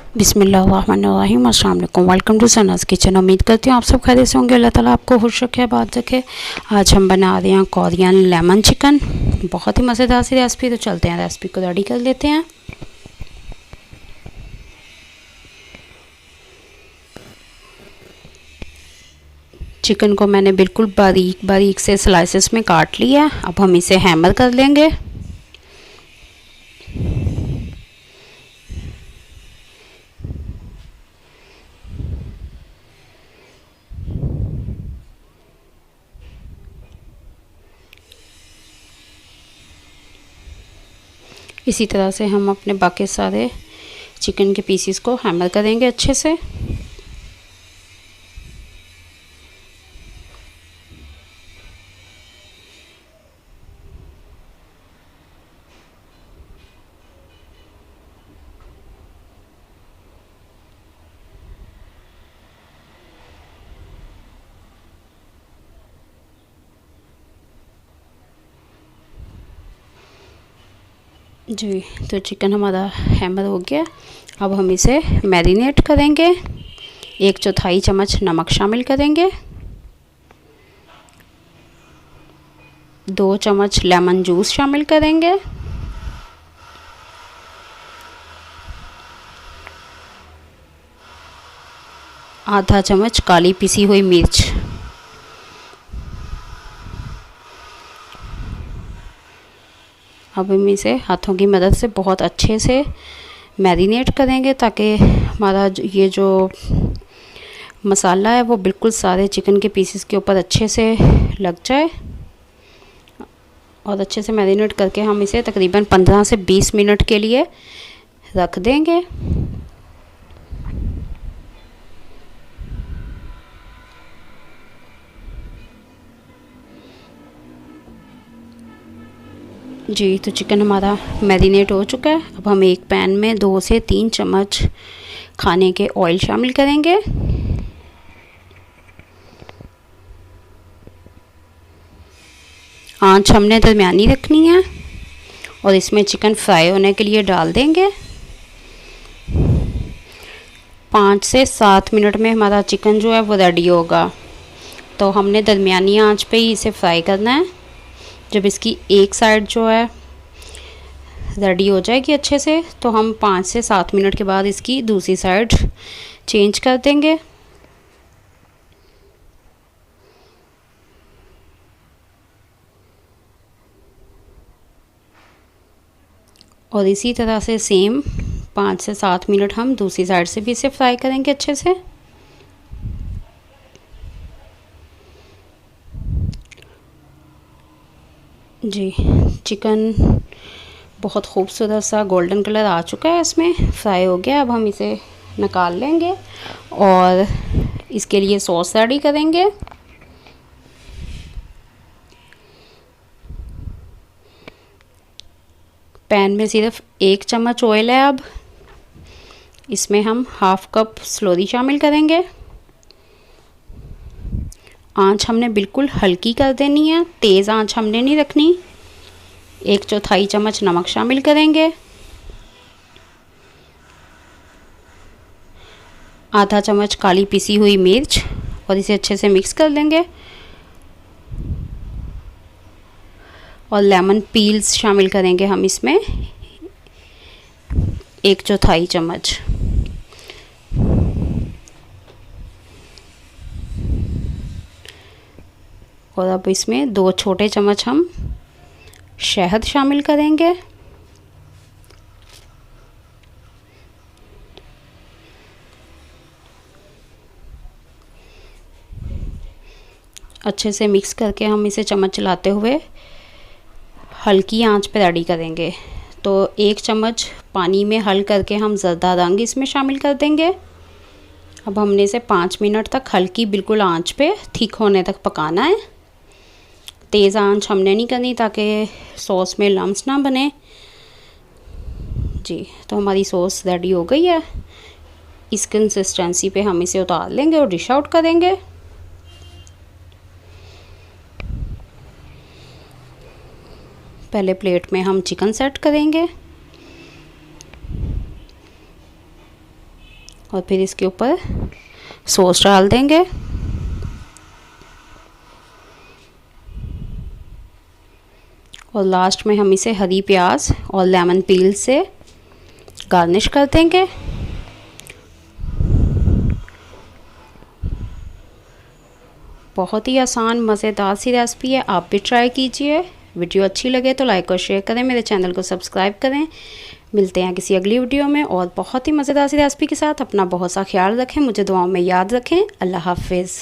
बिस्मिल्लाहिर्रहमानिर्रहीम। अस्सलाम वालेकुम। Welcome to Sana's kitchen. उम्मीद करती हूँ आप सब खैरियत से होंगे। अल्लाह ताला आपको खुश रखे, आबाद रखे। आज हम बना रहे हैं कोरियन लेमन चिकन। बहुत ही मज़ेदार सी रेसिपी। तो चलते हैं रेसिपी को रेडी कर लेते हैं। चिकन को मैंने बिल्कुल बारीक बारीक से स्लाइसेस में काट लिया। अब हम इसे हैमर कर लेंगे। इसी तरह से हम अपने बाकी सारे चिकन के पीसेस को हैमर करेंगे अच्छे से। जी, तो चिकन हमारा हैमर हो गया। अब हम इसे मैरिनेट करेंगे। 1/4 चम्मच नमक शामिल करेंगे। 2 चम्मच लेमन जूस शामिल करेंगे। आधा चम्मच काली पिसी हुई मिर्च। अब हम इसे हाथों की मदद से बहुत अच्छे से मैरिनेट करेंगे ताकि हमारा ये जो मसाला है वो बिल्कुल सारे चिकन के पीसेस के ऊपर अच्छे से लग जाए। और अच्छे से मैरिनेट करके हम इसे तकरीबन 15 से 20 मिनट के लिए रख देंगे। जी, तो चिकन हमारा मैरिनेट हो चुका है। अब हम एक पैन में 2 से 3 चम्मच खाने के ऑयल शामिल करेंगे। आंच हमने दरमियानी रखनी है और इसमें चिकन फ्राई होने के लिए डाल देंगे। 5 से 7 मिनट में हमारा चिकन जो है वो रेडी होगा। तो हमने दरमियानी आंच पे ही इसे फ्राई करना है। जब इसकी एक साइड जो है रेडी हो जाएगी अच्छे से, तो हम 5 से 7 मिनट के बाद इसकी दूसरी साइड चेंज कर देंगे। और इसी तरह से सेम 5 से 7 मिनट हम दूसरी साइड से भी इसे फ्राई करेंगे अच्छे से। जी, चिकन बहुत खूबसूरत सा गोल्डन कलर आ चुका है, इसमें फ्राई हो गया। अब हम इसे निकाल लेंगे और इसके लिए सॉस रेडी करेंगे। पैन में सिर्फ 1 चम्मच ऑयल है। अब इसमें हम हाफ कप स्लोरी शामिल करेंगे। आंच हमने बिल्कुल हल्की कर देनी है, तेज़ आंच हमने नहीं रखनी। 1/4 चम्मच नमक शामिल करेंगे। आधा चम्मच काली पिसी हुई मिर्च और इसे अच्छे से मिक्स कर लेंगे। और लेमन पील्स शामिल करेंगे हम इसमें 1/4 चम्मच। और अब इसमें 2 छोटे चम्मच हम शहद शामिल करेंगे। अच्छे से मिक्स करके हम इसे चम्मच चलाते हुए हल्की आंच पे रेडी करेंगे। तो 1 चम्मच पानी में हल करके हम ज़रदा रंग इसमें शामिल कर देंगे। अब हमने इसे 5 मिनट तक हल्की बिल्कुल आंच पे थिक होने तक पकाना है। तेज़ आंच हमने नहीं करनी ताकि सॉस में लम्स ना बने। जी, तो हमारी सॉस रेडी हो गई है। इस कंसिस्टेंसी पे हम इसे उतार लेंगे और डिश आउट करेंगे। पहले प्लेट में हम चिकन सेट करेंगे। और फिर इसके ऊपर सॉस डाल देंगे। और लास्ट में हम इसे हरी प्याज और लेमन पील से गार्निश कर देंगे। बहुत ही आसान मज़ेदार सी रेसिपी है, आप भी ट्राई कीजिए। वीडियो अच्छी लगे तो लाइक और शेयर करें, मेरे चैनल को सब्सक्राइब करें। मिलते हैं किसी अगली वीडियो में और बहुत ही मज़ेदार सी रेसिपी के साथ। अपना बहुत सा ख्याल रखें, मुझे दुआओं में याद रखें। अल्लाह हाफिज़।